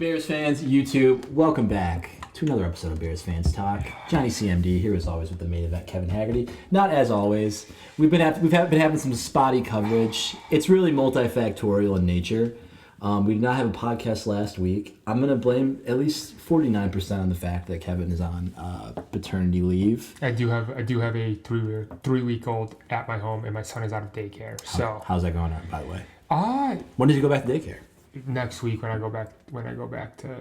Bears fans, YouTube, welcome back to another episode of Bears Fans Talk. Johnny CMD here as always with the main event, Kevin Haggerty. Not as always. We've been having some spotty coverage. It's really multifactorial in nature. We did not have a podcast last week. I'm going to blame at least 49% on the fact that Kevin is on paternity leave. I do have a 3-week-old at my home, and my son is out of daycare. How's that going on, by the way? When did you go back to daycare? Next week when I go back to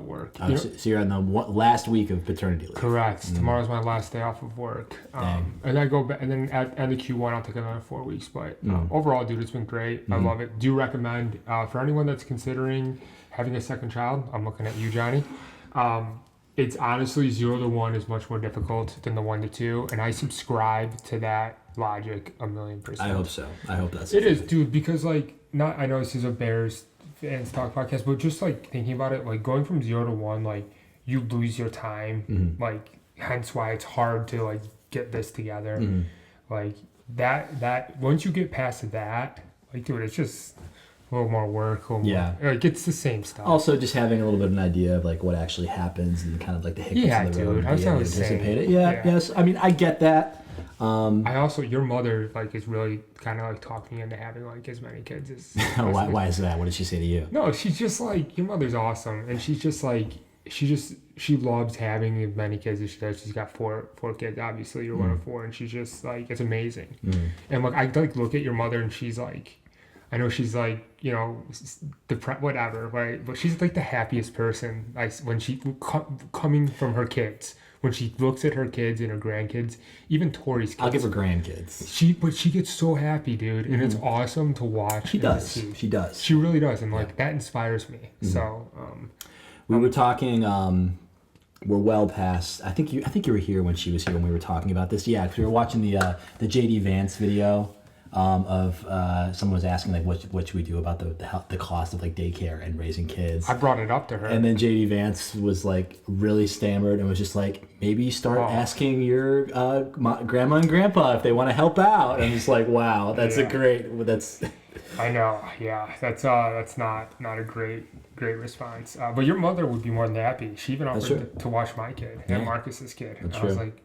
work. So you're on the last week of paternity leave. Correct. Mm. Tomorrow's my last day off of work. And I go back, and then at end of Q1 I'll take another 4 weeks. But overall, dude, it's been great. I love it. Do recommend for anyone that's considering having a second child. I'm looking at you, Johnny. It's honestly 0 to 1 is much more difficult than the 1 to 2, and I subscribe to that logic 1,000,000%. I hope so. I hope that's it. Is, dude, because I know this is a Bears Fans Talk podcast, but just like thinking about it, like going from 0 to 1, like you lose your time, like hence why it's hard to like get this together. Like that once you get past that, like dude, it's just a little more work. Like it's the same stuff. Also, just having a little bit of an idea of like what actually happens and kind of like the hiccups in the road. I was anticipate it. Yes. I mean, I get that. I also, your mother like is really kind of like talking into having like as many kids as. Why is that? What did she say to you? No, she's just like, your mother's awesome, and she's just like she loves having as many kids as she does. She's got four kids. Obviously, you're one of 4, and she's just like, it's amazing. And like I like look at your mother, and she's like, I know she's like, you know, whatever, right? But she's like the happiest person. Like when she coming from her kids. When she looks at her kids and her grandkids, even Tori's kids. I'll give her grandkids. She gets so happy, dude, and it's awesome to watch. She does. She really does, and like that inspires me. So, we were talking. We're well past. I think you were here when she was here when we were talking about this. Yeah, because we were watching the JD Vance video. Of someone was asking like what should we do about the cost of like daycare and raising kids. I brought it up to her, and then JD Vance was like really stammered and was just like, maybe start asking your grandma and grandpa if they want to help out. And I'm just like, wow, that's I know, yeah, that's not a great response. But your mother would be more than happy. She even offered to watch my kid and Marcus's kid. And I was like,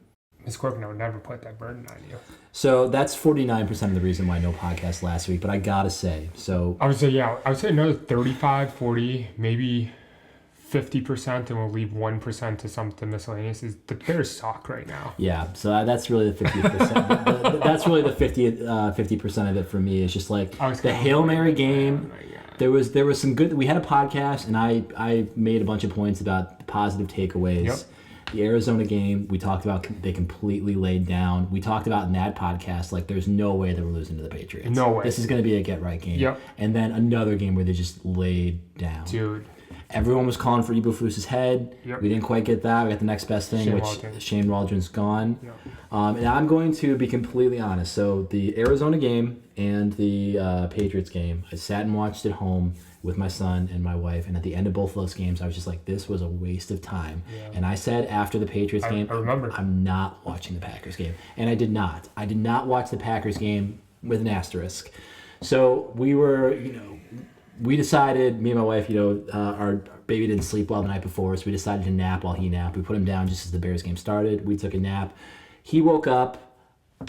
Ms. Corcoran, I would never put that burden on you. So that's 49% of the reason why no podcast last week. But I gotta say, I would say another 35, 40, maybe 50%, and we'll leave 1% to something miscellaneous. The Bears suck right now. Yeah, so that's really the 50%. That's really the 50% of it for me. It's just like the Hail Mary game. There was some good. We had a podcast, and I made a bunch of points about positive takeaways. Yep. The Arizona game, we talked about, they completely laid down. We talked about in that podcast, like, there's no way they were losing to the Patriots. No way. This is going to be a get-right game. Yep. And then another game where they just laid down. Dude. Everyone was calling for Eberflus's head. Yep. We didn't quite get that. We got the next best thing, Shane Waldron's gone. Yep. And I'm going to be completely honest. So the Arizona game and the Patriots game, I sat and watched at home with my son and my wife, and at the end of both of those games, I was just like, this was a waste of time. Yeah. And I said after the Patriots game, I remember, I'm not watching the Packers game. And I did not. I did not watch the Packers game with an asterisk. So we decided, me and my wife, our baby didn't sleep well the night before, so we decided to nap while he napped. We put him down just as the Bears game started. We took a nap. He woke up.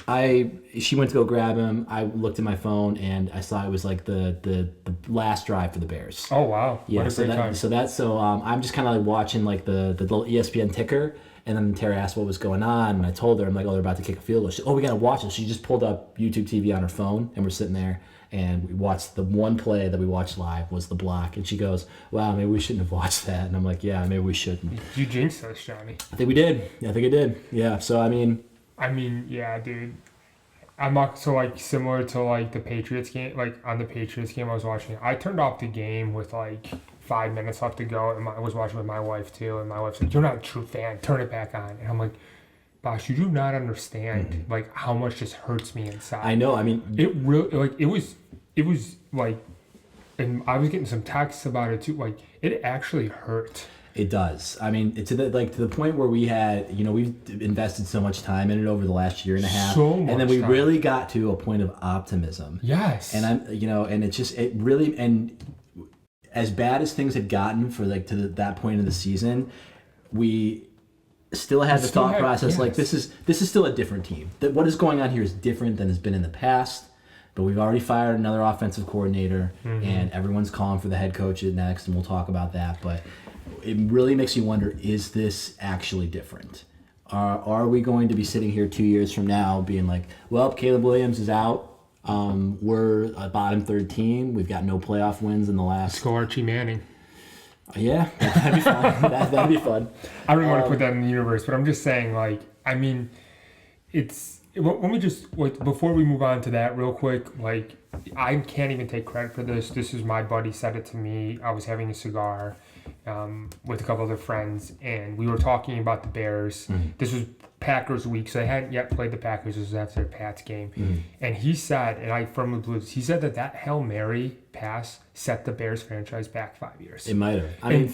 She went to go grab him. I looked at my phone and I saw it was like the last drive for the Bears. Oh wow! Yeah, what a great time. So I'm just kind of like watching like the little ESPN ticker, and then Tara asked what was going on, and I told her, I'm like, oh, they're about to kick a field goal. She said, oh, we gotta watch it. She just pulled up YouTube TV on her phone, and we're sitting there, and we watched the one play that we watched live was the block, and she goes, wow, maybe we shouldn't have watched that, and I'm like, yeah, maybe we shouldn't. You jinxed us, Johnny. I think we did. I think I did. Yeah. So I mean, yeah, dude. I'm not so like similar to like the Patriots game. Like on the Patriots game I was watching, I turned off the game with like 5 minutes left to go, and I was watching with my wife too. And my wife's like, "You're not a true fan. Turn it back on." And I'm like, "Bosh, you do not understand like how much this hurts me inside." I know. I mean, it really like it was like, and I was getting some texts about it too. Like it actually hurt. It does. I mean, to the point where we had, we've invested so much time in it over the last year and a half. So much and then we time. really got to a point of optimism. Yes. And and it's just, it really, and as bad as things had gotten for like to that point in the season, we still had the thought process like this is still a different team. That what is going on here is different than has been in the past. But we've already fired another offensive coordinator, and everyone's calling for the head coach next, and we'll talk about that. But it really makes you wonder: is this actually different? Are we going to be sitting here 2 years from now, being like, "Well, Caleb Williams is out. We're a bottom third team. We've got no playoff wins in the last." Go Archie Manning. Yeah, that'd be fun. That'd be fun. I don't want to put that in the universe, but I'm just saying, like, I mean, it's. Let me just, before we move on to that real quick, like, I can't even take credit for this. This is my buddy said it to me. I was having a cigar with a couple other friends, and we were talking about the Bears. This was Packers week, so they hadn't yet played the Packers. This was after the Pats game. And he said, and I firmly believe this, he said that Hail Mary pass set the Bears franchise back 5 years. It might have. I mean,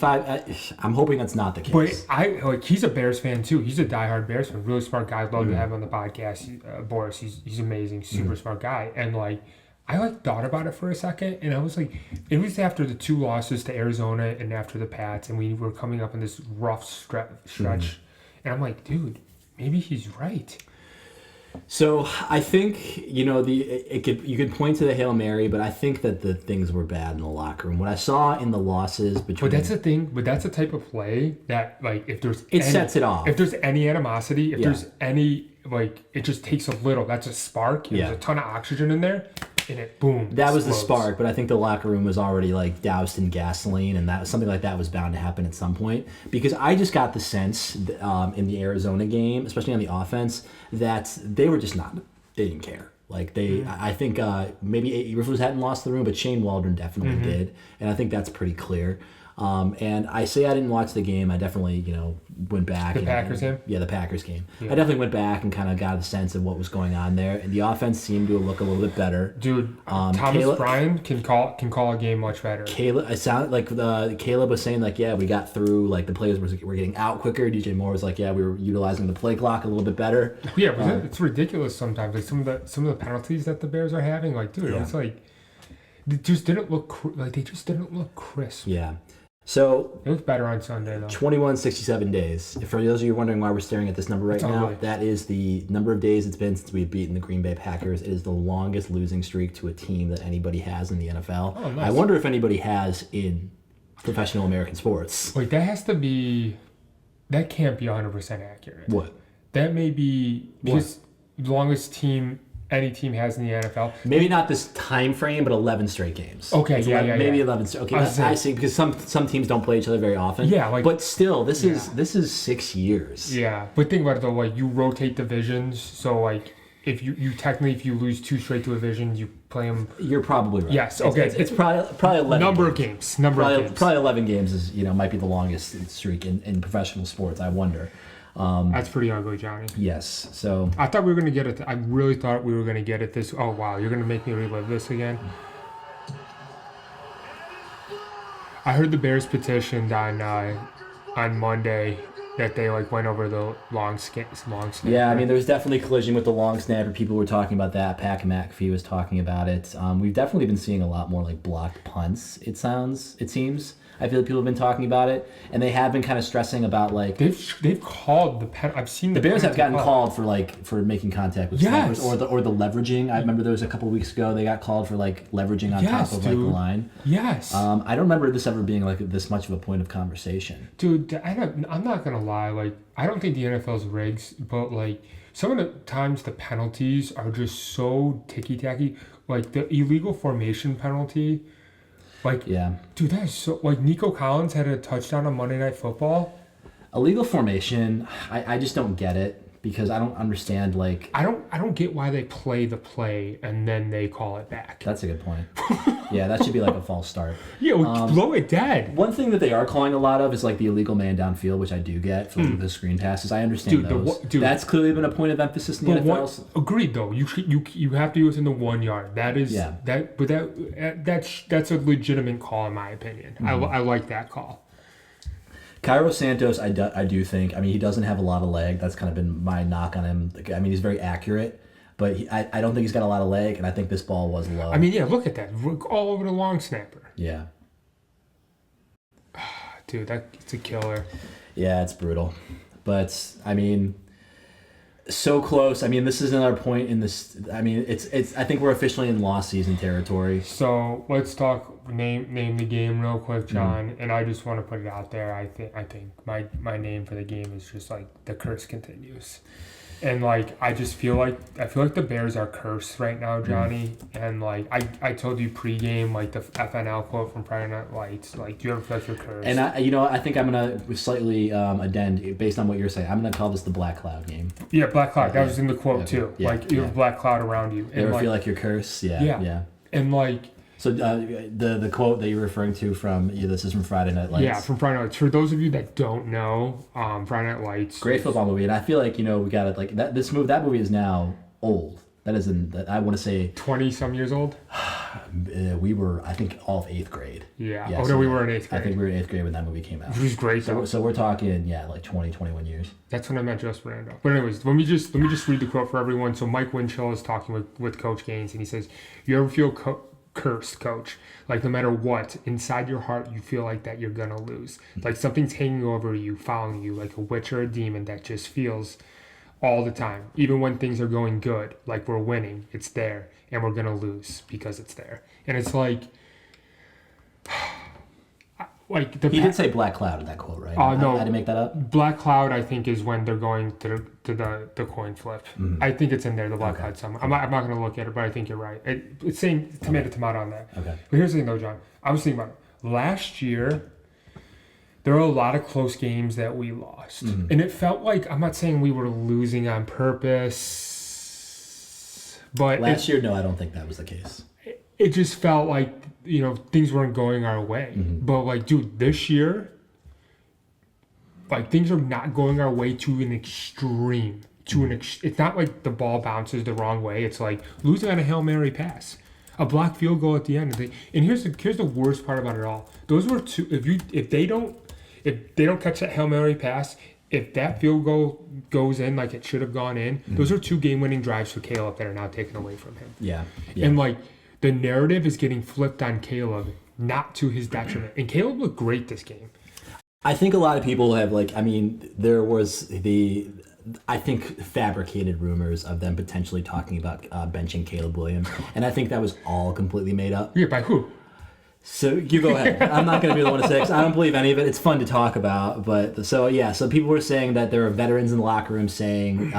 I'm hoping that's not the case. But he's a Bears fan too. He's a diehard Bears fan. Really smart guy. I'd love to have him on the podcast. Boris, he's amazing. Super smart guy. And like, I like thought about it for a second, and I was like, it was after the 2 losses to Arizona and after the Pats, and we were coming up in this rough stretch. And I'm like, dude, maybe he's right. So I think you could point to the Hail Mary, but I think that the things were bad in the locker room. What I saw in the losses between, but that's the thing. But that's the type of play that, like, if there's sets it off. If there's any animosity, if there's any, like, it just takes a little. That's a spark. There's a ton of oxygen in there, and it boom. That was the spark, but I think the locker room was already like doused in gasoline, and that something like that was bound to happen at some point. Because I just got the sense in the Arizona game, especially on the offense, that they were just not. They didn't care. Like I think maybe Rivers hadn't lost the room, but Shane Waldron definitely did, and I think that's pretty clear. And I say I didn't watch the game. I definitely, went back. The Packers game? Yeah, the Packers game. Yeah. I definitely went back and kind of got a sense of what was going on there. And the offense seemed to look a little bit better. Dude, Thomas Bryan can call a game much better. Caleb, it sounded like Caleb was saying, like, yeah, we got through, like, the players were getting out quicker. DJ Moore was like, yeah, we were utilizing the play clock a little bit better. Yeah, but it's ridiculous sometimes. Like, some of the penalties that the Bears are having, like, dude, it's like, they just didn't look crisp. Yeah. So it looks better on Sunday, though. 21-67 days. For those of you wondering why we're staring at this number right now, that is the number of days it's been since we've beaten the Green Bay Packers. It is the longest losing streak to a team that anybody has in the NFL. Oh, nice. I wonder if anybody has in professional American sports. Wait, that can't be 100% accurate. What? That may be because the longest any team has in the NFL. Maybe not this time frame, but 11 straight games. Okay, maybe 11 straight. Okay, I see, because some teams don't play each other very often. Yeah, but still, this is 6 years. Yeah, but think about it though. Like, you rotate divisions, so like if you technically, if you lose 2 straight divisions, you play them. You're probably right. Yes. Okay. It's probably 11. Number of games. Probably 11 games is might be the longest streak in professional sports. I wonder. That's pretty ugly, Johnny. Yes. So I thought we were gonna get it. I really thought we were gonna get it this. Oh wow, you're gonna make me relive this again. I heard the Bears petitioned on Monday that they went over the long snap. Yeah, I mean, there was definitely collision with the long snapper. People were talking about that. Pat McAfee was talking about it. We've definitely been seeing a lot more blocked punts. It seems. I feel like people have been talking about it, and they have been kind of stressing about they've called the pen. I've seen the Bears have gotten called for making contact with snappers or the leveraging. I remember there was a couple of weeks ago they got called for leveraging on top of the line. Yes. I don't remember this ever being this much of a point of conversation. Dude, I'm not gonna lie. I don't think the NFL's rigged, but some of the times the penalties are just so ticky tacky. Like the illegal formation penalty. Dude, that is so... Nico Collins had a touchdown on Monday Night Football. Illegal formation, I just don't get it because I don't understand, I don't get why they play the play and then they call it back. That's a good point. Yeah, that should be a false start. Yeah, blow it dead. One thing that they are calling a lot of is the illegal man downfield, which I do get for the screen passes. I understand those. That's clearly been a point of emphasis in the NFL. Agreed, though. You have to be within the 1 yard. That is that's a legitimate call in my opinion. Mm-hmm. I like that call. Cairo Santos, I do think. I mean, he doesn't have a lot of leg. That's kind of been my knock on him. I mean, he's very accurate, but I don't think he's got a lot of leg, and I think this ball was low. I mean, yeah, look at that. All over the long snapper. Yeah. dude, it's a killer. Yeah, it's brutal. But, I mean, so close. I mean, this is another point in this. I mean, it's. I think we're officially in lost season territory. So let's talk name the game real quick, John. And I just want to put it out there. I think my name for the game is just like the curse continues. And like I feel like the Bears are cursed right now, Johnny. And like I told you pregame, like the FNL quote from Friday Night Lights, like do you ever feel like you're cursed? And I think I'm gonna slightly addend based on what you're saying. I'm gonna call this the Black Cloud game. Yeah, Black Cloud. That was in the quote too. Yeah, like you have a black cloud around you. You ever feel like you're cursed? Yeah. And like. So the quote that you're referring to from this is from Friday Night Lights. Yeah, from Friday Night Lights. For those of you that don't know, Friday Night Lights. Great football movie, and I feel like we got it like that. That movie is now old. That isn't. I want to say 20-some years old. We were, I think, all of 8th grade. Yeah. So we were in 8th grade. I think we were in 8th grade when that movie came out. Which was great. So we're talking like 20, 21 years. That's when I met Joe Sperando. But anyways, let me just read the quote for everyone. So Mike Winchell is talking with Coach Gaines, and he says, "You ever feel cursed, coach? Like no matter what, inside your heart, you feel like that you're gonna lose. Like something's hanging over you, following you, like a witch or a demon that just feels all the time. Even when things are going good, like we're winning, it's there, and we're gonna lose because it's there." And it's like he did say Black Cloud in that quote, right? No, I didn't make that up. Black Cloud, I think, is when they're going to the coin flip. Mm-hmm. I think it's in there, the Black Cloud somewhere. I'm not going to look at it, but I think you're right. It's saying tomato on that. Okay. But here's the thing, though, John. I was thinking about it. Last year, there were a lot of close games that we lost. Mm-hmm. And it felt like, I'm not saying we were losing on purpose, but... Last year, no, I don't think that was the case. It just felt like, things weren't going our way. Mm-hmm. But, like, dude, this year, like, things are not going our way to an extreme. It's not like the ball bounces the wrong way. It's like losing on a Hail Mary pass, a blocked field goal at the end. And here's the worst part about it all. Those were two. If they don't catch that Hail Mary pass, if that field goal goes in like it should have gone in, those are 2 game-winning drives for Caleb that are now taken away from him. Yeah. And like the narrative is getting flipped on Caleb, not to his detriment. And Caleb looked great this game. I think a lot of people have there was fabricated rumors of them potentially talking about benching Caleb Williams, and I think that was all completely made up. Yeah, by who? So you go ahead. I'm not going to be the one to say because I don't believe any of it. It's fun to talk about, but so people were saying that there are veterans in the locker room saying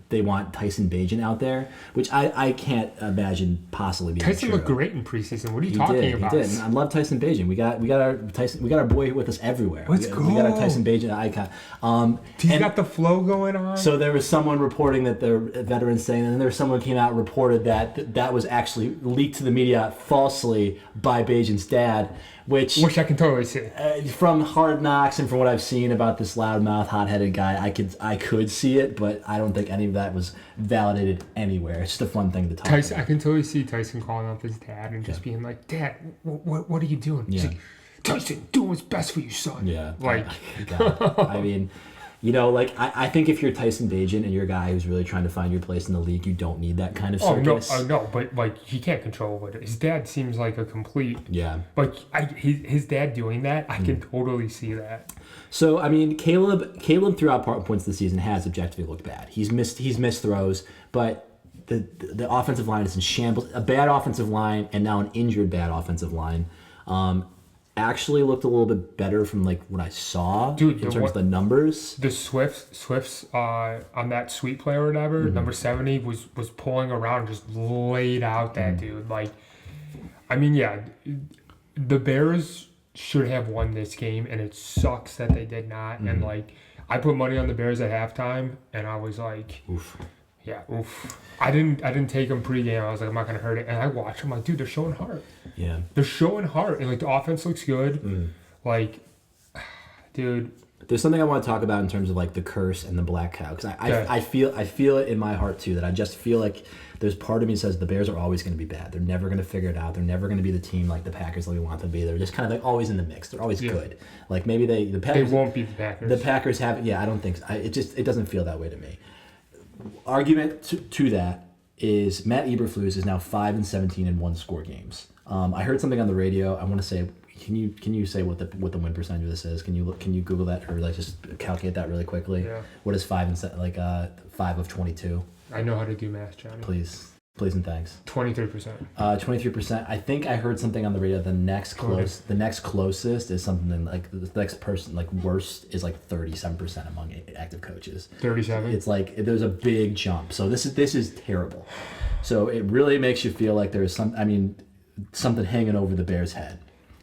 they want Tyson Bagent out there, which I can't imagine possibly being Tyson true. Looked great in preseason. What are you talking about? He did. I love Tyson Bagent. We got our boy with us everywhere. Let's go. We got our Tyson Bagent icon. He's got the flow going on. So there was someone reporting that the veterans saying, and then there was someone who came out and reported that was actually leaked to the media falsely by Bagent's dad, which I can totally see. From Hard Knocks and from what I've seen about this loudmouth, hot-headed guy, I could see it, but I don't think any of that was validated anywhere. It's just a fun thing to talk about. I can totally see Tyson calling up his dad and just being like, "Dad, what are you doing?" Yeah. He's like, "Tyson, doing what's best for you, son." Yeah. Like, God. I mean, I think if you're Tyson Bagent and you're a guy who's really trying to find your place in the league, you don't need that kind of circus. No, but like he can't control what his dad seems like a complete. Yeah. Like his dad doing that, I can totally see that. So I mean, Caleb throughout points of the season has objectively looked bad. He's missed throws, but the offensive line is in shambles. A bad offensive line and now an injured bad offensive line. Actually looked a little bit better from like what I saw in terms of the numbers. The Swifts on that sweep play or whatever, number 70 was pulling around, just laid out that dude. Like, I mean, yeah, the Bears should have won this game, and it sucks that they did not. And like, I put money on the Bears at halftime, and I was like, oof. Yeah, oof. I didn't take them pregame. I was like, I'm not gonna hurt it. And I watched them, like, dude, they're showing heart. Yeah. They're showing heart, and like the offense looks good. Like, dude. There's something I want to talk about in terms of like the curse and the black cow, because I feel it in my heart too, that I just feel like there's part of me that says the Bears are always going to be bad. They're never going to figure it out. They're never going to be the team like the Packers that we want them to be. They're just kind of like always in the mix. They're always good. Like maybe the Packers. They won't beat the Packers. The Packers haven't. Yeah, I don't think so. It doesn't feel that way to me. Argument to that is Matt Eberflus is now 5-17 in one-score games. I heard something on the radio. I want to say Can you say what the win percentage of this is? Can you Google that or like just calculate that really quickly? Yeah. What is 5 of 22? I know how to do math, Johnny. Please and thanks. 23%. 23%. I think I heard something on the radio. The next closest is something like the next person like worst is like 37% among active coaches. 37. It's like there's a big jump. So this is terrible. So it really makes you feel like there's something hanging over the Bears' head.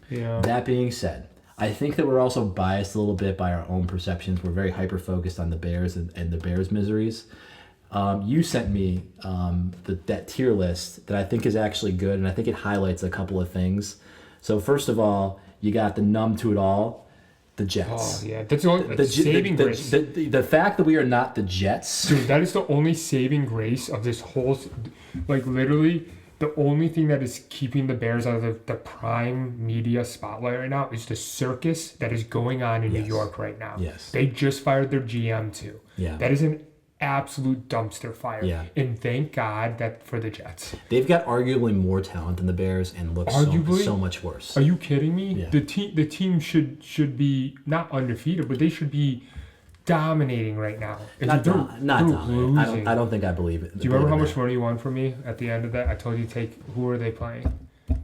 Yeah. That being said, I think that we're also biased a little bit by our own perceptions. We're very hyper focused on the Bears and the Bears' miseries. You sent me that tier list that I think is actually good, and I think it highlights a couple of things. So first of all, you got the numb to it all, the Jets. Oh yeah, that's the only saving grace. The fact that we are not the Jets, dude, that is the only saving grace of this whole, like literally. The only thing that is keeping the Bears out of the prime media spotlight right now is the circus that is going on in New York right now. Yes. They just fired their GM too. Yeah. That is an absolute dumpster fire. Yeah. And thank God that for the Jets. They've got arguably more talent than the Bears and look so much worse. Are you kidding me? Yeah. The team should be not undefeated, but they should be dominating right now. Not dominating. I don't think I believe it. Do you remember how much money you won from me at the end of that? I told you to take. Who were they playing?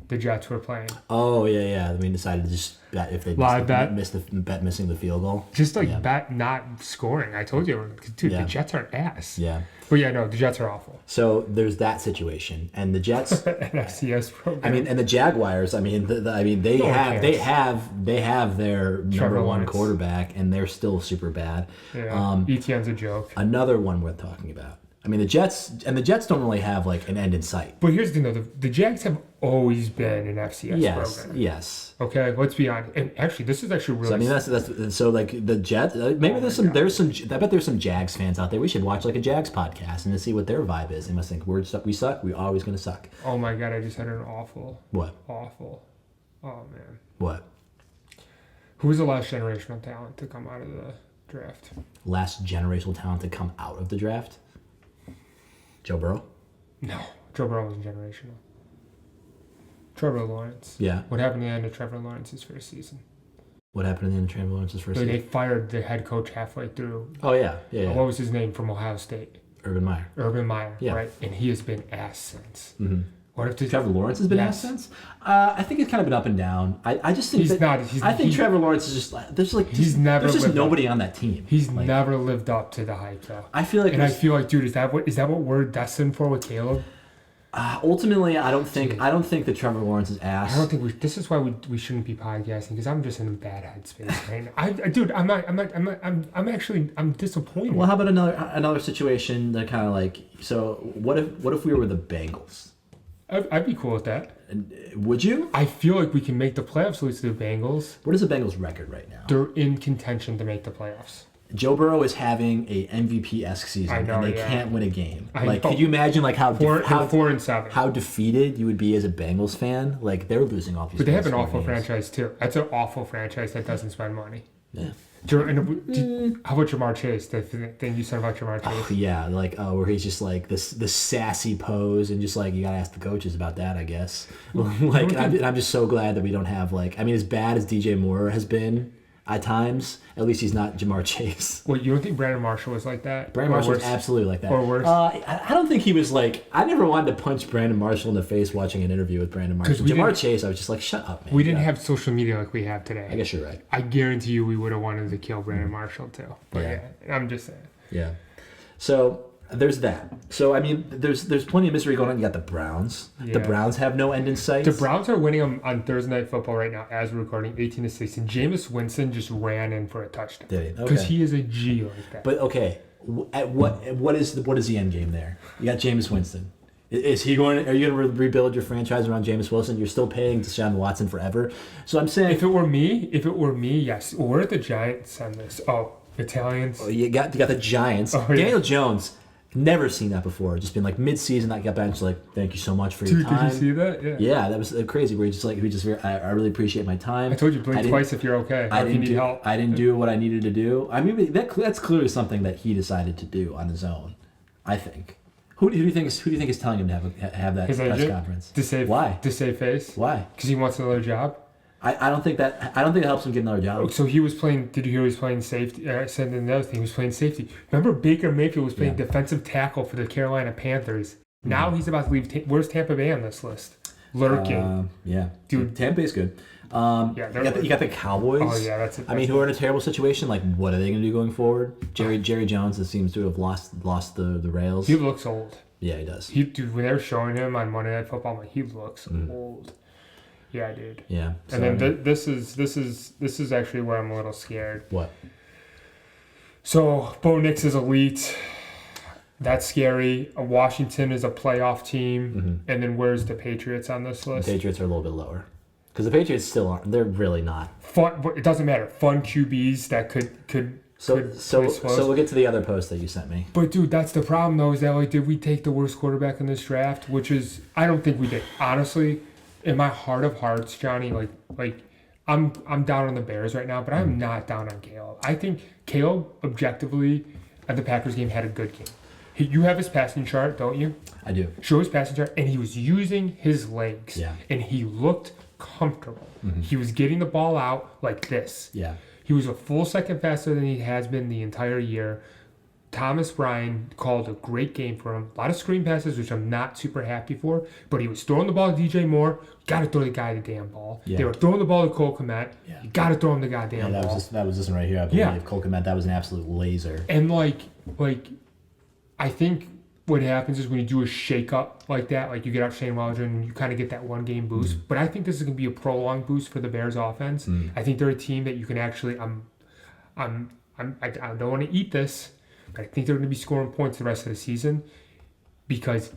The Jets were playing. Oh yeah. We decided to just bet if they missing the field goal. Just bet not scoring. I told you, dude. The Jets are ass. Yeah. But yeah, no, the Jets are awful. So there's that situation, and the Jets, an FCS program. I mean, and the Jaguars. I mean, they have their number one quarterback, and they're still super bad. Yeah. Etienne's a joke. Another one worth talking about. I mean, the Jets don't really have like an end in sight. But here's the thing, though: the Jags have always been an FCS program. Yes. Okay, let's be honest. And actually, this is actually really. So, I mean, that's so like the Jets. Maybe there's some. I bet there's some Jags fans out there. We should watch like a Jags podcast and to see what their vibe is. They must think we suck. We're always gonna suck. Oh my God! I just had an awful. What? Awful. Oh man. What? Who was the last generational talent to come out of the draft? Last generational talent to come out of the draft? Joe Burrow? No, Joe Burrow wasn't generational. Trevor Lawrence. Yeah. What happened at the end of Trevor Lawrence's first season? What happened at the end of Trevor Lawrence's first season? They fired the head coach halfway through. Oh, yeah. What was his name from Ohio State? Urban Meyer. Yeah. Right? And he has been ass since. Mm-hmm. What if Trevor Lawrence has been ass since? I think it's kind of been up and down. I just think I think Trevor Lawrence is just there's nobody on that team. He's never lived up to the hype though. I feel like, dude, is that what we're destined for with Caleb? Ultimately, I don't think that Trevor Lawrence is ass. I don't think this is why we shouldn't be podcasting because I'm just in a bad headspace right now. I'm disappointed. Well, how about another situation that kind of like what if we were the Bengals? I'd be cool with that. Would you? I feel like we can make the playoffs with the Bengals. What is the Bengals' record right now? They're in contention to make the playoffs. Joe Burrow is having a MVP-esque season, and they can't win a game. Could you imagine how 4-7 how defeated you would be as a Bengals fan? Like they're losing all these. But they have an awful franchise too. That's an awful franchise that doesn't spend money. Yeah. How about Jamar Chase? The thing you said about Jamar Chase? Oh, yeah, where he's just like this sassy pose, and just like you gotta ask the coaches about that, I guess. I'm just so glad that we don't have as bad as DJ Moore has been at times. At least he's not Jamar Chase. Well, you don't think Brandon Marshall was like that? Brandon Marshall was absolutely like that. Or worse? I don't think he was like. I never wanted to punch Brandon Marshall in the face watching an interview with Brandon Marshall. Jamar Chase, I was just like, shut up, man. We didn't have social media like we have today. I guess you're right. I guarantee you we would have wanted to kill Brandon Marshall too. But yeah, I'm just saying. Yeah. So there's that. So I mean, there's plenty of misery going on. You got the Browns. Yeah. The Browns have no end in sight. The Browns are winning on Thursday Night Football right now as we're recording, 18-6. And Jameis Winston just ran in for a touchdown. Did he? Because he is a G like that. But okay, what is the end game there? You got Jameis Winston. Are you going to rebuild your franchise around Jameis Wilson? You're still paying Deshaun Watson forever. So I'm saying, if it were me, yes. Where did the Giants send this? Oh, Italians. Oh, you got the Giants. Oh, yeah. Daniel Jones. Never seen that before. Just been like mid-season, that got benched. Like, thank you so much for your time. Did you see that? Yeah. Yeah, that was crazy. Where I really appreciate my time. I told you blink twice if you're okay. If you need help. I didn't do what I needed to do. I mean, that's clearly something that he decided to do on his own. I think. Who do you think is telling him to have that press conference? To save Why? To save face. Why? Because he wants another job. I don't think that helps him get another job. So he was playing. Did you hear he was playing safety? I said another thing. He was playing safety. Remember Baker Mayfield was playing defensive tackle for the Carolina Panthers. Now he's about to leave. Where's Tampa Bay on this list? Lurking. Dude, Tampa Bay's good. You got the Cowboys. Oh yeah, that's it. I mean, who are in a terrible situation. Like, what are they going to do going forward? Jerry Jones seems to have lost the rails. He looks old. Yeah, he does. Dude, when they were showing him on Monday Night Football, I'm like, he looks old. Yeah, dude. Yeah. And then this is actually where I'm a little scared. What? So Bo Nix is elite. That's scary. Washington is a playoff team. And then where's the Patriots on this list? The Patriots are a little bit lower. Because the Patriots still aren't. They're really not. Fun, but it doesn't matter. Fun QBs that could. So we'll get to the other post that you sent me. But dude, that's the problem though. Is that like, did we take the worst quarterback in this draft? Which is, I don't think we did. Honestly, in my heart of hearts, Johnny, like I'm down on the Bears right now, but I'm not down on Caleb. I think Caleb objectively at the Packers game had a good game. You have his passing chart, don't you? I do. Show his passing chart, and he was using his legs. Yeah. And he looked comfortable. He was getting the ball out like this. Yeah. He was a full second faster than he has been the entire year. Thomas Bryan called a great game for him. A lot of screen passes, which I'm not super happy for, but he was throwing the ball to DJ Moore. Got to throw the guy the damn ball. Yeah. They were throwing the ball to Cole Kmet. Yeah. You got to throw him the goddamn ball. That was this one right here. I believe Cole Kmet. That was an absolute laser. And like I think what happens is when you do a shake-up like that, like you get out Shane Waldron and you kind of get that one-game boost. But I think this is going to be a prolonged boost for the Bears offense. I think they're a team that you can actually I don't want to eat this, but I think they're going to be scoring points the rest of the season because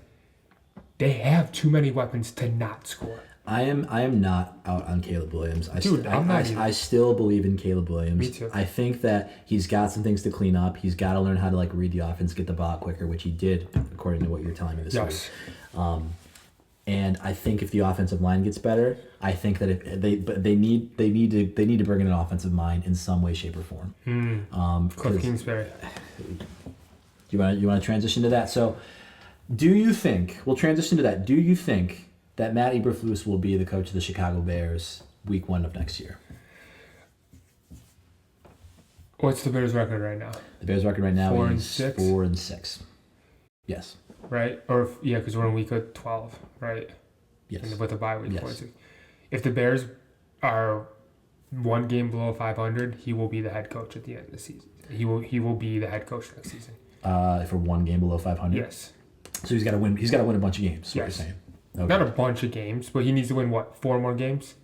they have too many weapons to not score. I am not out on Caleb Williams. I still believe in Caleb Williams. Me too. I think that he's got some things to clean up. He's got to learn how to like read the offense, get the ball out quicker, which he did according to what you're telling me this week. And I think if the offensive line gets better, I think that if they need to bring in an offensive mind in some way, shape, or form. Cliff Kingsbury. You want to transition to that? So, do you think we'll transition to that? Do you think that Matt Eberflus will be the coach of the Chicago Bears week 1 of next year? What's the Bears record right now? The Bears record right now 4-6? 4-6. Yes. Right? Or because we're in week 12, right? Yes. And with a bye week. Yes. If the Bears are one game below 500, he will be the head coach at the end of the season. He will be the head coach next season. For one game below 500. Yes. So he's got to win. He's got to win a bunch of games. Yes. What you're saying. Okay. Not a bunch of games, but he needs to win 4 more games.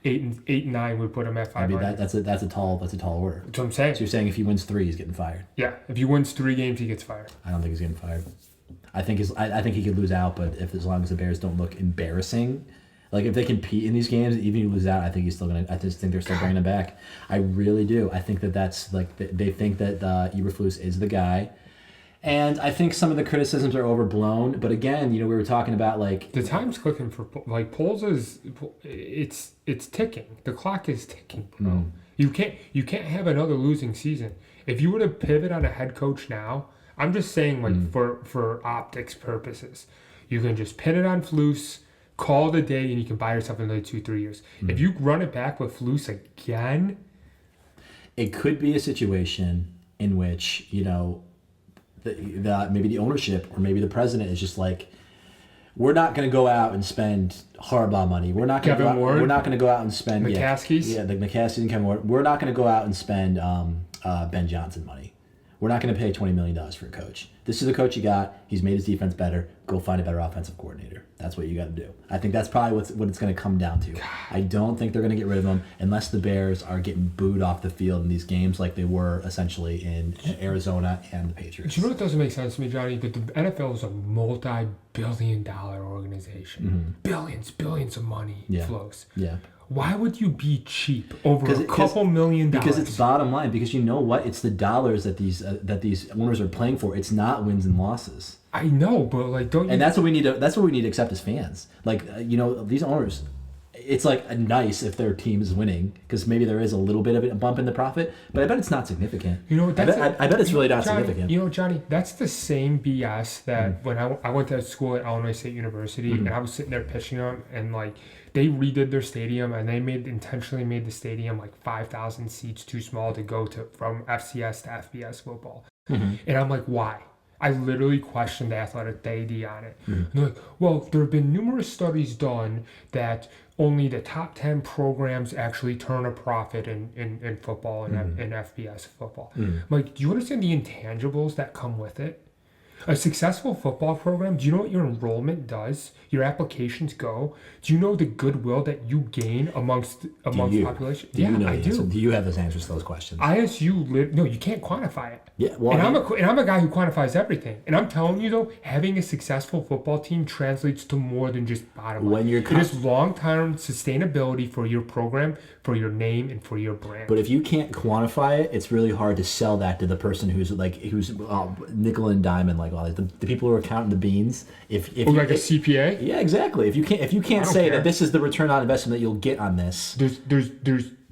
8 and 9 would put him at 500. I mean that's a tall order. That's what I'm saying. So you're saying if he wins 3, he's getting fired. Yeah, if he wins 3 games, he gets fired. I don't think he's getting fired. I think he could lose out, but as long as the Bears don't look embarrassing, like if they compete in these games, even if you lose out, I think he's still gonna. I just think they're still bringing him back. I really do. I think that's like they think that Eberflus is the guy. And I think some of the criticisms are overblown, but again, we were talking about like the time's clicking for like polls it's ticking. The clock is ticking, bro. You can't have another losing season. If you were to pivot on a head coach now, I'm just saying like for optics purposes, you can just pin it on Flus, call it a day, and you can buy yourself another 2-3 years. If you run it back with Flus again, it could be a situation in which maybe the ownership or maybe the president is just like, we're not going to go out and spend Harbaugh money. We're not going to go out and spend McCaskies. The McCaskies and Kevin Ward. We're not going to go out and spend Ben Johnson money. We're not going to pay $20 million for a coach. This is the coach you got. He's made his defense better. Go find a better offensive coordinator. That's what you got to do. I think that's probably what it's going to come down to. I don't think they're going to get rid of him unless the Bears are getting booed off the field in these games like they were essentially in Arizona and the Patriots. Do you know what doesn't make sense to me, Johnny? That the NFL is a multi-billion-dollar organization. Billions of money flows. Yeah. Why would you be cheap over a couple $1 million? Because it's bottom line. Because you know what? It's the dollars that these owners are playing for. It's not wins and losses. I know, but like, don't you? And that's what we need to. That's what we need to accept as fans. Like, these owners. it's like nice if their team is winning because maybe there is a little bit of a bump in the profit, but I bet it's not significant. You know, I bet it's really not Johnny, significant. You know, Johnny, that's the same BS that when I went to school at Illinois State University and I was sitting there pitching them and like they redid their stadium and they intentionally made the stadium like 5,000 seats too small to go to from FCS to FBS football. And I'm like, why? I literally questioned the athletic deity on it. And they're like, well, there have been numerous studies done that only the top 10 programs actually turn a profit in football and in FBS football. I'm like, do you understand the intangibles that come with it? A successful football program, do you know what your enrollment does? Your applications go? Do you know the goodwill that you gain amongst population? Do you know I the do. answer? Do you have those answers to those questions? No, you can't quantify it. Yeah, well, And I'm a guy who quantifies everything. And I'm telling you though, having a successful football team translates to more than just bottom line. It is long-term sustainability for your program, for your name, and for your brand. But if you can't quantify it, it's really hard to sell that to the person who's nickel and diamond like all the people who are counting the beans. If a CPA. Yeah, exactly. If you can't say that this is the return on investment that you'll get on this.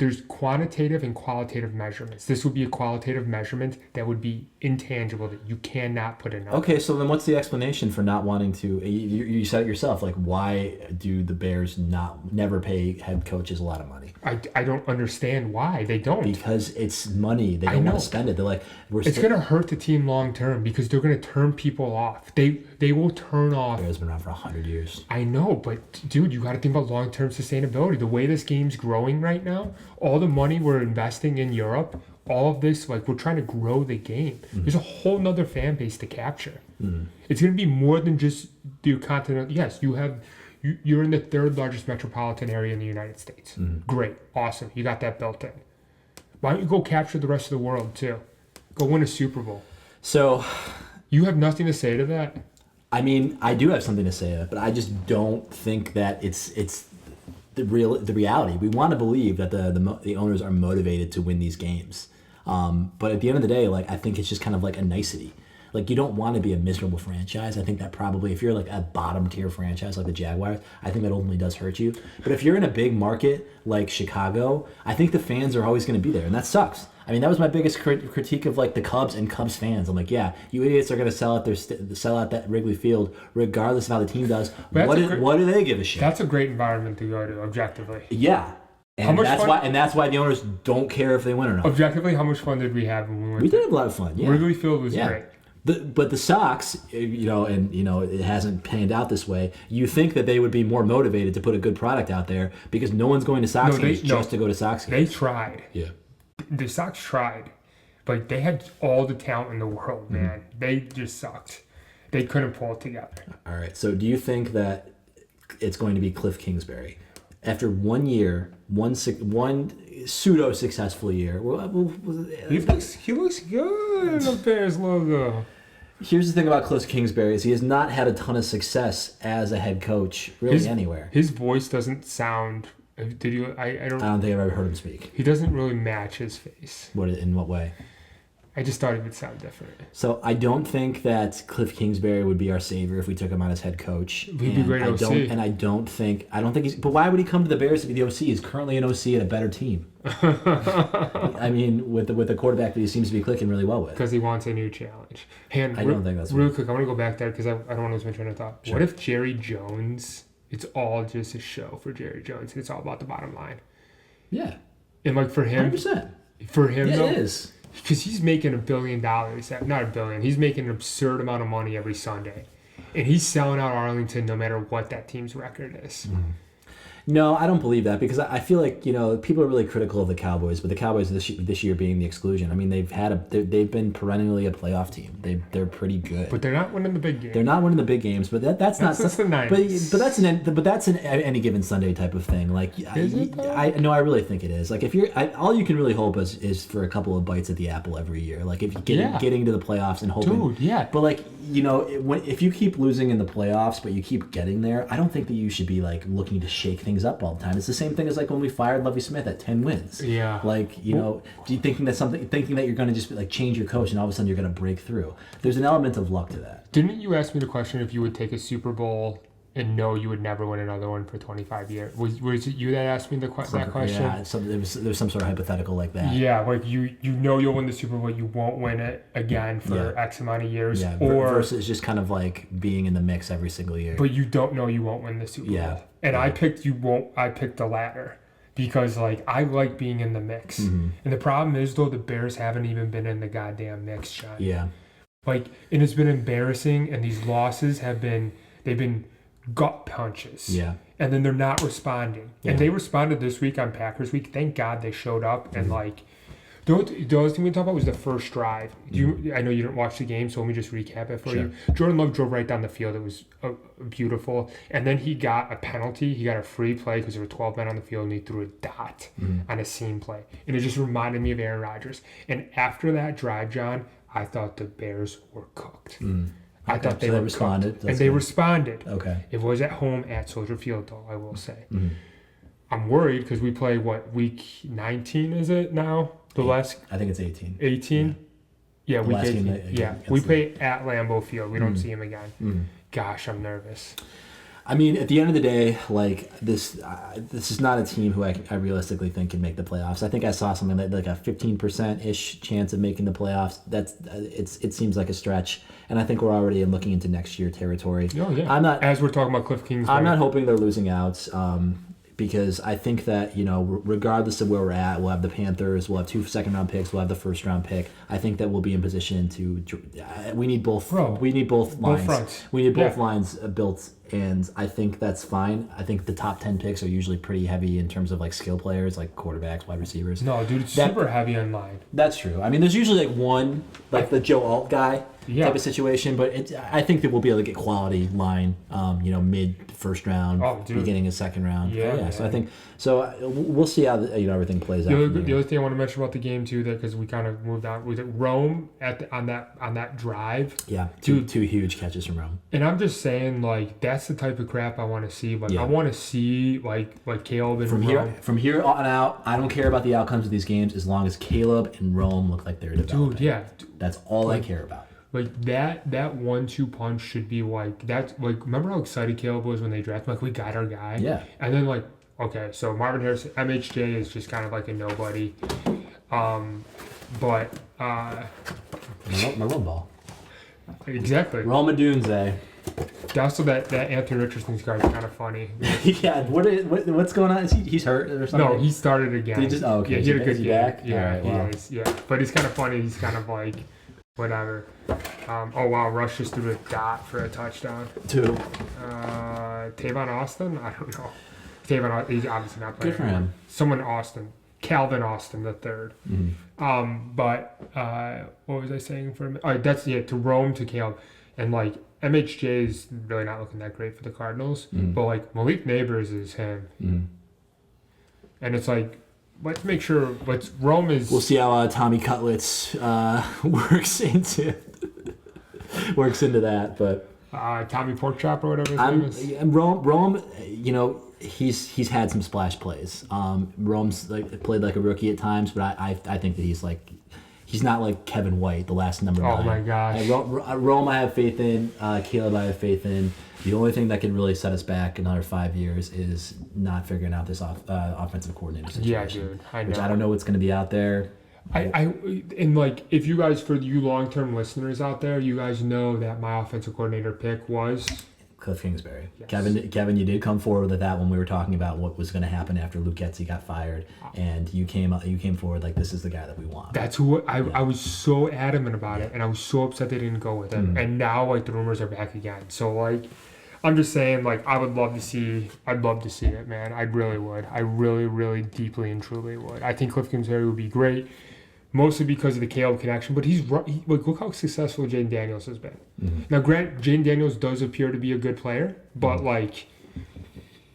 There's quantitative and qualitative measurements. This would be a qualitative measurement that would be intangible that you cannot put in. Okay, so then what's the explanation for not wanting to? You said it yourself. Like, why do the Bears never pay head coaches a lot of money? I don't understand why they don't. Because it's money. They don't want to spend it. They're like, it's going to hurt the team long term because they're going to turn people off. They will turn off. Bears been around for 100 years. I know, but dude, you got to think about long term sustainability. The way this game's growing right now, all the money we're investing in Europe, all of this, like we're trying to grow the game. There's a whole nother fan base to capture. It's going to be more than just the continent. Yes, you're in the third largest metropolitan area in the United States. Great, awesome, you got that built in. Why don't you go capture the rest of the world too? Go win a Super Bowl. So, you have nothing to say to that? I mean, I do have something to say to it, but I just don't think that it's the reality. We want to believe that the owners are motivated to win these games, but at the end of the day, like I think it's just kind of like a nicety. Like you don't want to be a miserable franchise. I think that probably if you're like a bottom tier franchise like the Jaguars, I think that ultimately does hurt you. But if you're in a big market like Chicago, I think the fans are always going to be there, and that sucks. I mean, that was my biggest critique of like the Cubs and Cubs fans. I'm like, yeah, you idiots are going to sell out that Wrigley Field regardless of how the team does. What do they give a shit? That's a great environment to go to, objectively. Yeah. And that's why the owners don't care if they win or not. Objectively, how much fun did we have when we went? We did have a lot of fun. Yeah. Wrigley Field was great. But the Sox, it hasn't panned out this way. You think that they would be more motivated to put a good product out there because no one's going to Sox games just to go to Sox games. They tried. Yeah. The Sox tried, but they had all the talent in the world, man. They just sucked. They couldn't pull it together. All right. So do you think that it's going to be Cliff Kingsbury after 1 year, one pseudo successful year? He looks good in the Bears logo. Here's the thing about Cliff Kingsbury is he has not had a ton of success as a head coach anywhere. His voice doesn't sound. Did you? I don't think I've ever heard him speak. He doesn't really match his face. In what way? I just thought it would sound different. So I don't think that Cliff Kingsbury would be our savior if we took him on as head coach. He'd be great OC. I don't think he's. But why would he come to the Bears to be the OC? He's currently an OC at a better team. I mean, with the quarterback that he seems to be clicking really well with. Because he wants a new challenge. I don't think that's real quick. I want to go back there because I don't want to lose my train of thought. Sure. What if Jerry Jones? It's all just a show for Jerry Jones. It's all about the bottom line. Yeah. And like for him, 100%. For him, though, it is. Because he's making $1 billion. Not $1 billion. He's making an absurd amount of money every Sunday. And he's selling out Arlington no matter what that team's record is. Mm-hmm. No, I don't believe that because I feel like people are really critical of the Cowboys, but the Cowboys this year being the exclusion. I mean, they've been perennially a playoff team. They're pretty good, but they're not winning the big games. They're not winning the big games, but that's not just the 90s. But that's an any given Sunday type of thing. Like I really think it is. Like if all you can really hope is for a couple of bites at the apple every year. Like if you getting to the playoffs and hoping. Dude, yeah. But like if you keep losing in the playoffs, but you keep getting there, I don't think that you should be like looking to shake things up all the time. It's the same thing as like when we fired Lovie Smith at 10 wins. Yeah. Like, do you thinking that you're going to just like change your coach and all of a sudden you're going to break through? There's an element of luck to that. Didn't you ask me the question if you would take a Super Bowl and know you would never win another one for 25 years? Was it you that asked me that question? Yeah, there's some sort of hypothetical like that. Yeah, like you know you'll win the Super Bowl, you won't win it again for X amount of years. Yeah, or versus just kind of like being in the mix every single year. But you don't know you won't win the Super Bowl. And I picked the latter. Because, like, I like being in the mix. Mm-hmm. And the problem is, though, the Bears haven't even been in the goddamn mix, John. Yeah. Like, and it's been embarrassing, and these losses they've been gut punches. Yeah. And then they're not responding. Yeah. And they responded this week on Packers Week. Thank God they showed up. And, like, the other thing we talked about was the first drive. I know you didn't watch the game, so let me just recap it for you. Jordan Love drove right down the field. It was beautiful. And then he got a penalty. He got a free play because there were 12 men on the field, and he threw a dot on a seam play. And it just reminded me of Aaron Rodgers. And after that drive, John, I thought the Bears were cooked. I thought they responded. And they responded. Okay. It was at home at Soldier Field, though, I will say. I'm worried because we play, week 19 is it now? I think it's 18. 18? Yeah, week 18. We play at Lambeau Field. We don't see him again. Gosh, I'm nervous. I mean, at the end of the day, like this is not a team who I realistically think can make the playoffs. I think I saw something like a 15%-ish chance of making the playoffs. It seems like a stretch, and I think we're already looking into next year territory. Oh yeah. As we're talking about Cliff Kingsbury. I'm not hoping they're losing out. Because I think that, regardless of where we're at, we'll have the Panthers, we'll have 2 second-round picks, we'll have the first-round pick. I think that we'll be in position to. We need both. We need both lines. Fronts. We need both lines built, and I think that's fine. I think the top 10 picks are usually pretty heavy in terms of like skill players, like quarterbacks, wide receivers. No, dude, it's super heavy on line. That's true. I mean, there's usually like one, like the Joe Alt guy. Type of situation, but I think that we'll be able to get quality line, mid first round, beginning of second round. So I think we'll see how everything plays out. The other thing I want to mention about the game too, that because we kind of moved on, was it Rome on that drive? Yeah, two huge catches from Rome. And I'm just saying, like, that's the type of crap I want to see. Like, I want to see like Caleb and Rome. From here on out, I don't care about the outcomes of these games as long as Caleb and Rome look like they're developing. Dude, that's all I care about. Like that 1-2 punch should be like that's like remember how excited Caleb was when they drafted him? Like we got our guy. Yeah. And then like okay, so Marvin Harrison MHJ is just kind of like a nobody. But my run ball. Exactly. Roma Dunze. Also that Anthony Richardson's card is kind of funny. Yeah, what's going on? He's hurt or something? No, he started again. Okay. Yeah, he had a good game. Back? Yeah, right, wow. he is. Yeah, but he's kind of funny. He's kind of like whatever. Oh wow, Rush just threw a dot for a touchdown. 2. Tavon Austin? I don't know. He's obviously not playing. Good for him. Someone Austin. Calvin Austin the third. But what was I saying for him? That's to Rome to Caleb. And like MHJ is really not looking that great for the Cardinals. But like Malik Neighbors is him. And it's like let's make sure Rome is. We'll see how Tommy Cutlets works into that, but Tommy Porkchop or whatever his name is. Rome, he's had some splash plays. Rome's played like a rookie at times, but I think that he's not like Kevin White, the last number 9. Oh my gosh. Rome, I have faith in. Caleb, I have faith in. The only thing that can really set us back another 5 years is not figuring out this offensive coordinator situation. Yeah, dude. I know. Which I don't know what's going to be out there. And like if you guys, for you long-term listeners out there, you guys know that my offensive coordinator pick was Cliff Kingsbury. Yes. Kevin, you did come forward with that when we were talking about what was going to happen after Luke Getsy got fired, and you came forward like this is the guy that we want. That's who I was so adamant about it, and I was so upset they didn't go with him. And now like the rumors are back again. So like I'm just saying, like, I'd love to see it, man. I really would. I really, really deeply and truly would. I think Cliff Kingsbury would be great, mostly because of the Caleb connection. But look how successful Jaden Daniels has been. Now, Jaden Daniels does appear to be a good player, but like,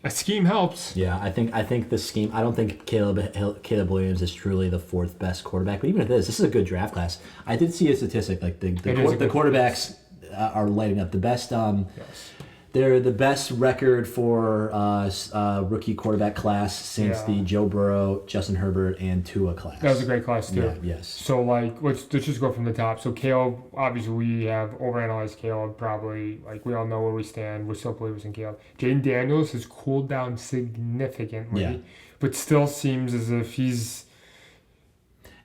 a scheme helps. Yeah, I think the scheme. I don't think Caleb Williams is truly the 4th best quarterback. But even if this is a good draft class. I did see a statistic like the quarterbacks are lighting up the best. Yes. They're the best record for rookie quarterback class since the Joe Burrow, Justin Herbert, and Tua class. That was a great class too. Yeah, yes. So like, let's just go from the top. So Caleb, obviously we have overanalyzed Caleb. Probably like we all know where we stand. We're still believers in Caleb. Jaden Daniels has cooled down significantly, but still seems as if he's.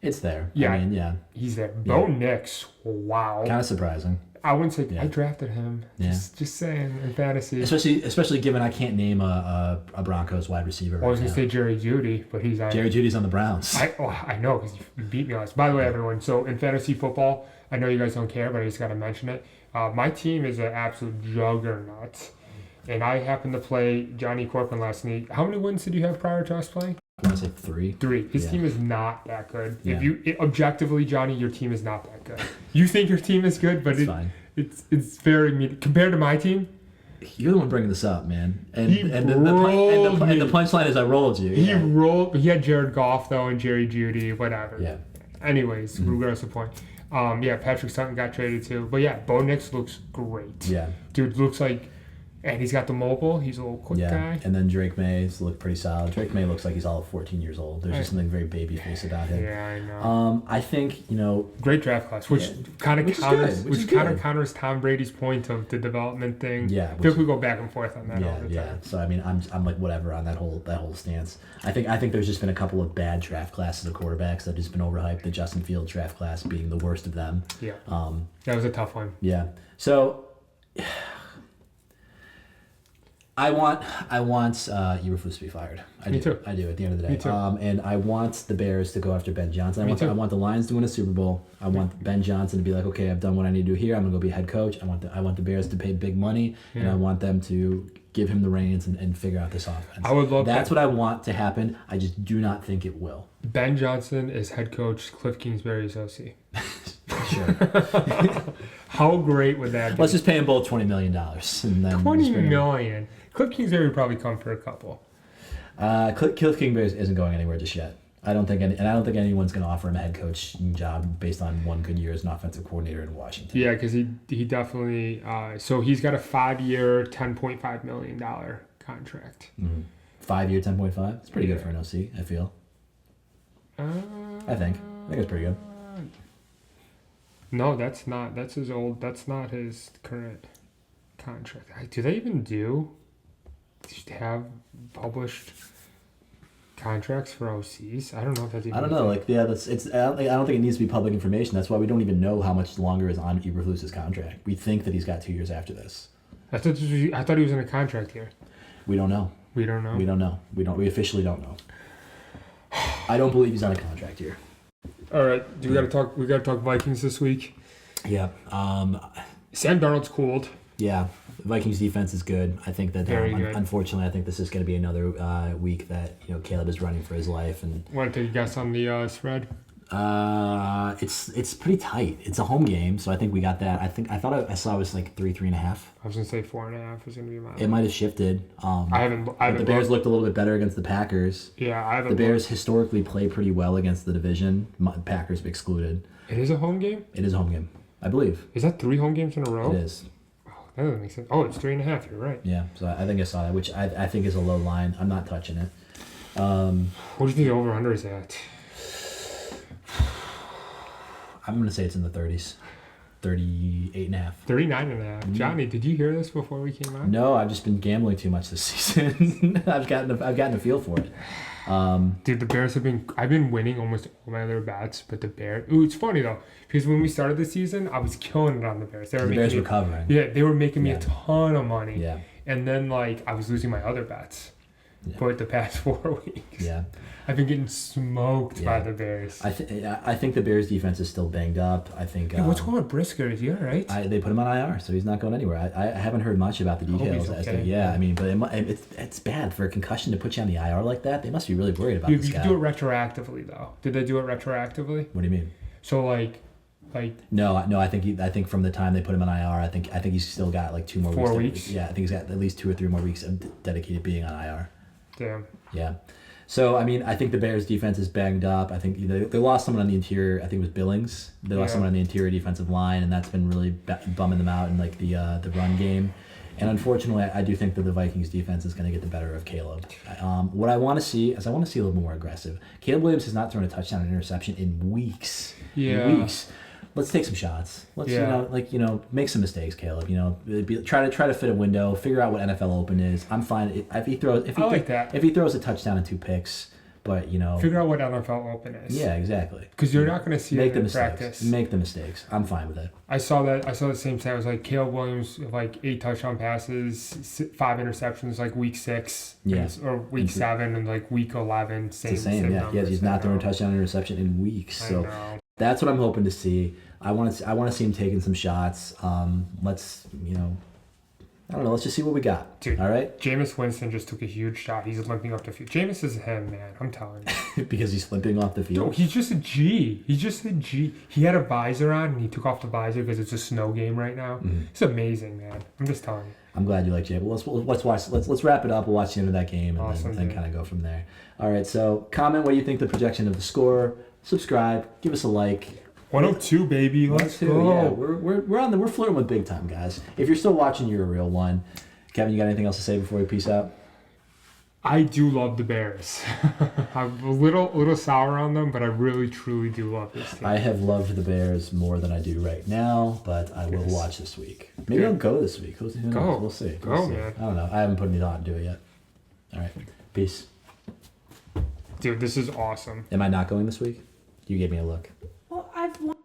It's there. Yeah, I mean, he's there. Bo Nix, wow. Kind of surprising. I wouldn't say I drafted him. Just saying in fantasy. Especially given I can't name a Broncos wide receiver. I was gonna say Jerry Jeudy, but he's on. Jerry Judy's on the Browns. I know because you beat me last. By the way, everyone. So in fantasy football, I know you guys don't care, but I just gotta mention it. My team is an absolute juggernaut, and I happened to play Johnny Corcoran last night. How many wins did you have prior to us playing? I want to say 3. 3. His team is not that good. Yeah. If you objectively, Johnny, your team is not that good. You think your team is good, but it's very mean compared to my team. You're the one bringing this up, man. And the punchline is I rolled you. He rolled. He had Jared Goff though, and Jerry Jeudy, whatever. Yeah. Anyways, regardless of the point. Patrick Sutton got traded too, but Bo Nix looks great. Yeah. Dude looks like. And he's got the mobile. He's a little quick guy. And then Drake May's look pretty solid. Drake May looks like he's all of 14 years old. There's just something very baby face about him. Yeah, I know. I think, great draft class, which kind of counters Tom Brady's point of the development thing. Yeah. I think we go back and forth on that all the time. Yeah. So I mean, I'm like whatever on that whole stance. I think there's just been a couple of bad draft classes of quarterbacks that have just been overhyped. The Justin Fields draft class being the worst of them. Yeah. That was a tough one. Yeah. So. I want Eberflus to be fired. Me too. I do at the end of the day. Me too. And I want the Bears to go after Ben Johnson. I want the Lions to win a Super Bowl. I want Ben Johnson to be like, okay, I've done what I need to do here. I'm gonna go be a head coach. I want the Bears to pay big money, and I want them to give him the reins and figure out this offense. I would love That's what I want to happen. I just do not think it will. Ben Johnson is head coach. Cliff Kingsbury's OC. Sure. How great would that be? Let's just pay them both $20 million, and then $20 million. Cliff Kingsbury would probably come for a couple. Cliff Kingsbury isn't going anywhere just yet. I don't think anyone's going to offer him a head coach job based on one good year as an offensive coordinator in Washington. Yeah, because he definitely. So he's got a 5-year, $10.5 million contract. Mm-hmm. 5-year, 10.5. It's pretty good for an OC. I feel. I think it's pretty good. No, that's not. That's his old. That's not his current contract. Do they even have published contracts for OCs? I don't know if that's even. I don't know. I don't think it needs to be public information. That's why we don't even know how much longer is on Eberflus's contract. We think that he's got 2 years after this. I thought he was in a contract here. We don't know. We don't know. We officially don't know. I don't believe he's on a contract here. All right, we got to talk Vikings this week. Yeah. Sam Darnold's cooled. Yeah, the Vikings defense is good. I think that unfortunately, I think this is going to be another week that Caleb is running for his life. And want to take a guess on the spread? It's pretty tight. It's a home game, so I think we got that. I thought I saw it was like 3.5. I was gonna say 4.5 was gonna be mine. It might have shifted. I haven't. The Bears looked a little bit better against the Packers. Yeah, The Bears historically play pretty well against the division. Packers excluded. It is a home game. It is a home game, I believe. Is that 3 home games in a row? It is. Oh, that doesn't make sense. Oh, it's 3.5. You're right. Yeah, so I think I saw that, which I think is a low line. I'm not touching it. What do you think the over/under is at? I'm going to say it's in the 30s. 38.5. 39.5. Johnny, did you hear this before we came on? No, I've just been gambling too much this season. I've gotten a feel for it. Dude, the Bears I've been winning almost all my other bets, but the Bears. Ooh, it's funny though, because when we started the season, I was killing it on the Bears. The Bears were covering. Yeah, they were making me a ton of money. Yeah. And then I was losing my other bets for the past 4 weeks. Yeah. I've been getting smoked by the Bears. I think the Bears defense is still banged up. I think. Hey, what's going on with Brisker? Is he all right? They put him on IR, so he's not going anywhere. I haven't heard much about the details. I mean, but it's bad for a concussion to put you on the IR like that. They must be really worried about this guy. You can do it retroactively though. Did they do it retroactively? What do you mean? So No. I think from the time they put him on IR, I think he's still got like 2 more 4 weeks. Yeah, I think he's got at least 2 or 3 more weeks dedicated being on IR. Damn. Yeah. So, I mean, I think the Bears' defense is banged up. I think they lost someone on the interior. I think it was Billings. They lost someone on the interior defensive line, and that's been really bumming them out in the run game. And unfortunately, I do think that the Vikings defense is going to get the better of Caleb. What I want to see is I want to see a little more aggressive. Caleb Williams has not thrown a touchdown or interception in weeks. Yeah. In weeks. Let's take some shots. Let's make some mistakes, Caleb. Try to fit a window. Figure out what NFL Open is. I'm fine if he throws a touchdown and 2 picks. But figure out what NFL Open is. Yeah, exactly. Because you're not going to see it in practice. Make the mistakes. I'm fine with it. I saw the same stat. It was like Caleb Williams, like 8 touchdown passes, 5 interceptions, like week 6, or week 7, and like week 11. Same. Yeah, he's not throwing a touchdown interception in weeks. So that's what I'm hoping to see. I want to see him taking some shots. Let's I don't know. Let's just see what we got. Dude, all right? Jameis Winston just took a huge shot. He's limping off the field. Jameis is him, man. I'm telling you. Because he's limping off the field? No, he's just a G. He's just a G. He had a visor on, and he took off the visor because it's a snow game right now. Mm-hmm. It's amazing, man. I'm just telling you. I'm glad you like Jay. Well, let's wrap it up. We'll watch the end of that game and then kind of go from there. All right, so comment what you think the projection of the score. Subscribe. Give us a like. 102, baby. Let's go. Yeah, we're flirting with big time, guys. If you're still watching, you're a real one. Kevin, you got anything else to say before we peace out? I do love the Bears. I'm a little sour on them, but I really truly do love this team. I have loved the Bears more than I do right now, but I will watch this week. Maybe I'll go this week. Who knows? Go. We'll see. Man. I don't know. I haven't put any thought into it yet. All right. Peace. Dude, this is awesome. Am I not going this week? You gave me a look. Well, I've won.